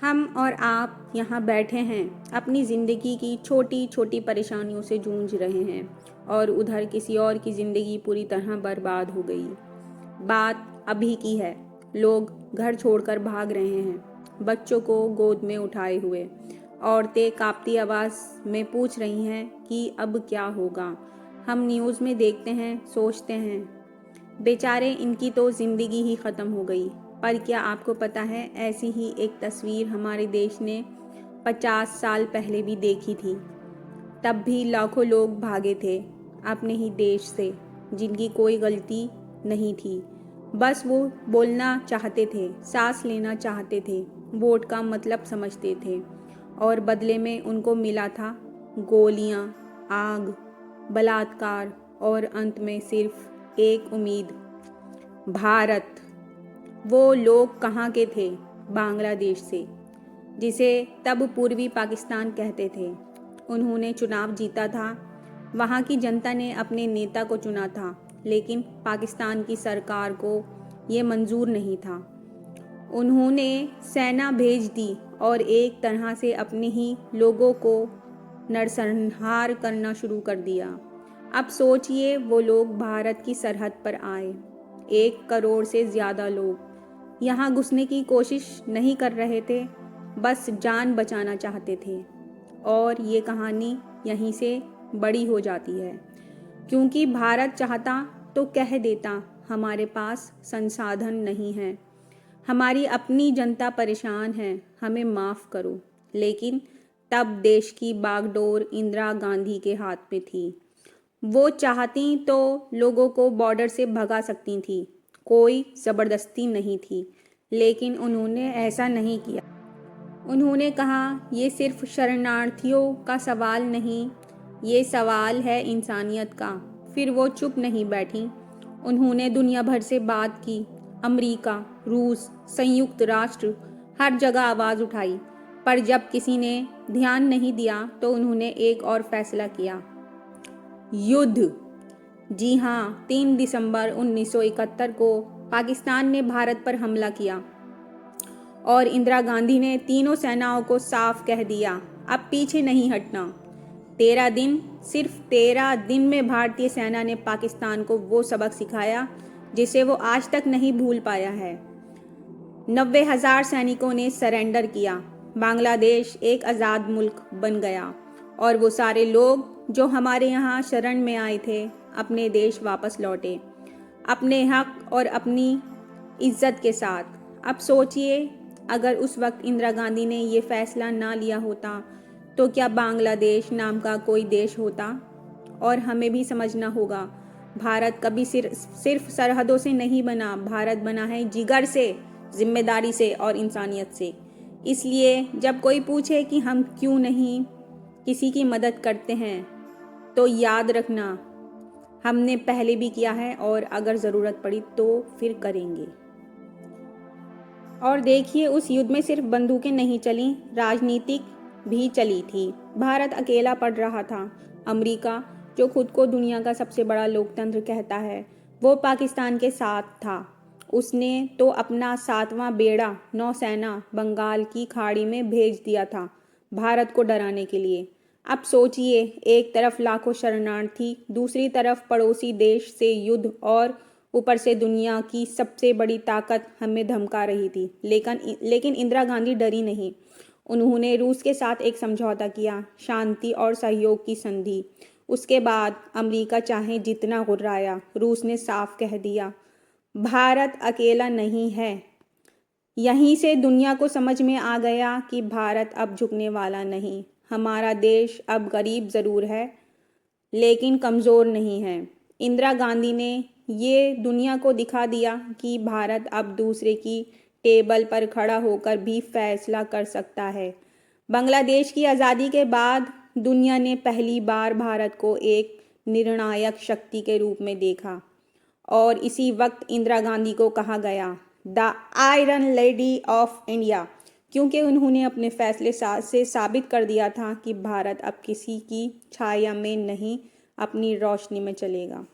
हम और आप यहाँ बैठे हैं, अपनी ज़िंदगी की छोटी छोटी परेशानियों से जूझ रहे हैं और उधर किसी और की ज़िंदगी पूरी तरह बर्बाद हो गई। बात अभी की है। लोग घर छोड़कर भाग रहे हैं, बच्चों को गोद में उठाए हुए। औरतें कांपती आवाज़ में पूछ रही हैं कि अब क्या होगा। हम न्यूज़ में देखते हैं, सोचते हैं, बेचारे इनकी तो ज़िंदगी ही ख़त्म हो गई। पर क्या आपको पता है, ऐसी ही एक तस्वीर हमारे देश ने 50 साल पहले भी देखी थी। तब भी लाखों लोग भागे थे अपने ही देश से, जिनकी कोई गलती नहीं थी। बस वो बोलना चाहते थे, सांस लेना चाहते थे, वोट का मतलब समझते थे, और बदले में उनको मिला था गोलियां, आग, बलात्कार और अंत में सिर्फ एक उम्मीद, भारत। वो लोग कहाँ के थे? बांग्लादेश से, जिसे तब पूर्वी पाकिस्तान कहते थे। उन्होंने चुनाव जीता था, वहाँ की जनता ने अपने नेता को चुना था, लेकिन पाकिस्तान की सरकार को ये मंजूर नहीं था। उन्होंने सेना भेज दी और एक तरह से अपने ही लोगों को नरसंहार करना शुरू कर दिया। अब सोचिए, वो लोग भारत की सरहद पर आए। 1 करोड़ से ज़्यादा लोग यहाँ घुसने की कोशिश नहीं कर रहे थे, बस जान बचाना चाहते थे। और ये कहानी यहीं से बड़ी हो जाती है, क्योंकि भारत चाहता तो कह देता, हमारे पास संसाधन नहीं है, हमारी अपनी जनता परेशान है, हमें माफ़ करो। लेकिन तब देश की बागडोर इंदिरा गांधी के हाथ में थी। वो चाहती तो लोगों को बॉर्डर से भगा सकती थी, कोई ज़बरदस्ती नहीं थी। लेकिन उन्होंने ऐसा नहीं किया। उन्होंने कहा, ये सिर्फ शरणार्थियों का सवाल नहीं, ये सवाल है इंसानियत का। फिर वो चुप नहीं बैठी। उन्होंने दुनिया भर से बात की, अमेरिका, रूस, संयुक्त राष्ट्र, हर जगह आवाज़ उठाई। पर जब किसी ने ध्यान नहीं दिया तो उन्होंने एक और फैसला किया, युद्ध। जी हाँ, 3 दिसंबर 1971 को पाकिस्तान ने भारत पर हमला किया और इंदिरा गांधी ने तीनों सेनाओं को साफ कह दिया, अब पीछे नहीं हटना। 13 दिन, सिर्फ 13 दिन में भारतीय सेना ने पाकिस्तान को वो सबक सिखाया जिसे वो आज तक नहीं भूल पाया है। 90,000 सैनिकों ने सरेंडर किया। बांग्लादेश एक आज़ाद मुल्क बन गया और वो सारे लोग जो हमारे यहाँ शरण में आए थे, अपने देश वापस लौटे, अपने हक और अपनी इज्जत के साथ। अब सोचिए, अगर उस वक्त इंदिरा गांधी ने ये फैसला ना लिया होता तो क्या बांग्लादेश नाम का कोई देश होता? और हमें भी समझना होगा, भारत कभी सिर्फ सरहदों से नहीं बना, भारत बना है जिगर से, जिम्मेदारी से और इंसानियत से। इसलिए जब कोई पूछे कि हम क्यों नहीं किसी की मदद करते हैं, तो याद रखना, हमने पहले भी किया है और अगर ज़रूरत पड़ी तो फिर करेंगे। और देखिए, उस युद्ध में सिर्फ बंदूकें नहीं चली, राजनीतिक भी चली थी। भारत अकेला पड़ रहा था। अमेरिका, जो खुद को दुनिया का सबसे बड़ा लोकतंत्र कहता है, वो पाकिस्तान के साथ था। उसने तो अपना 7वां बेड़ा नौसेना बंगाल की खाड़ी में भेज दिया था, भारत को डराने के लिए। अब सोचिए, एक तरफ लाखों शरणार्थी, दूसरी तरफ पड़ोसी देश से युद्ध, और ऊपर से दुनिया की सबसे बड़ी ताकत हमें धमका रही थी। लेकिन इंदिरा गांधी डरी नहीं। उन्होंने रूस के साथ एक समझौता किया, शांति और सहयोग की संधि। उसके बाद अमेरिका चाहे जितना गुर्राया, रूस ने साफ कह दिया, भारत अकेला नहीं है। यहीं से दुनिया को समझ में आ गया कि भारत अब झुकने वाला नहीं। हमारा देश अब गरीब ज़रूर है, लेकिन कमज़ोर नहीं है। इंदिरा गांधी ने ये दुनिया को दिखा दिया कि भारत अब दूसरे की टेबल पर खड़ा होकर भी फैसला कर सकता है। बांग्लादेश की आज़ादी के बाद दुनिया ने पहली बार भारत को एक निर्णायक शक्ति के रूप में देखा, और इसी वक्त इंदिरा गांधी को कहा गया the iron lady of India, क्योंकि उन्होंने अपने फैसले से साबित कर दिया था कि भारत अब किसी की छाया में नहीं, अपनी रोशनी में चलेगा।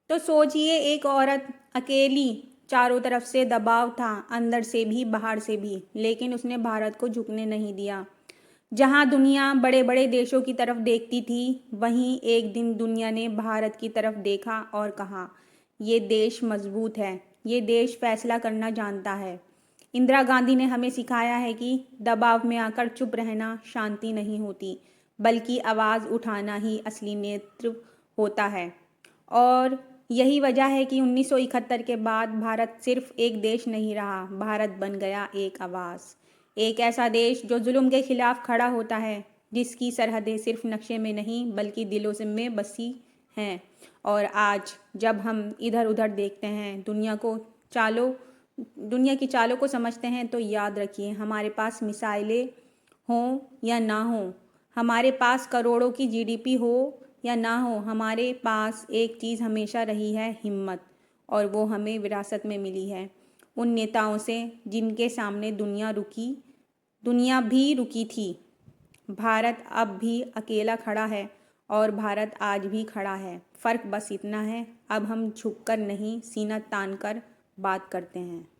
तो सोचिए, एक औरत अकेली चारों तरफ से दबाव था, अंदर से भी बाहर से भी, लेकिन उसने भारत को झुकने नहीं दिया। जहां दुनिया बड़े बड़े देशों की तरफ देखती थी, वहीं एक दिन दुनिया ने भारत की तरफ देखा और कहा, ये देश मजबूत है, ये देश फैसला करना जानता है। इंदिरा गांधी ने हमें सिखाया है कि दबाव में आकर चुप रहना शांति नहीं होती, बल्कि आवाज़ उठाना ही असली नेतृत्व होता है। और यही वजह है कि 1971 के बाद भारत सिर्फ एक देश नहीं रहा, भारत बन गया एक आवाज़। एक ऐसा देश जो जुल्म के खिलाफ खड़ा होता है, जिसकी सरहदें सिर्फ नक्शे में नहीं बल्कि दिलों से में बसी हैं। और आज जब हम इधर उधर देखते हैं, दुनिया की चालों को समझते हैं, तो याद रखिए, हमारे पास मिसाइलें हों या ना हों, हमारे पास करोड़ों की जीडीपी हो या ना हो, हमारे पास एक चीज़ हमेशा रही है, हिम्मत। और वो हमें विरासत में मिली है उन नेताओं से जिनके सामने दुनिया भी रुकी थी। भारत अब भी अकेला खड़ा है और भारत आज भी खड़ा है। फ़र्क बस इतना है, अब हम झुककर नहीं, सीना तान कर बात करते हैं।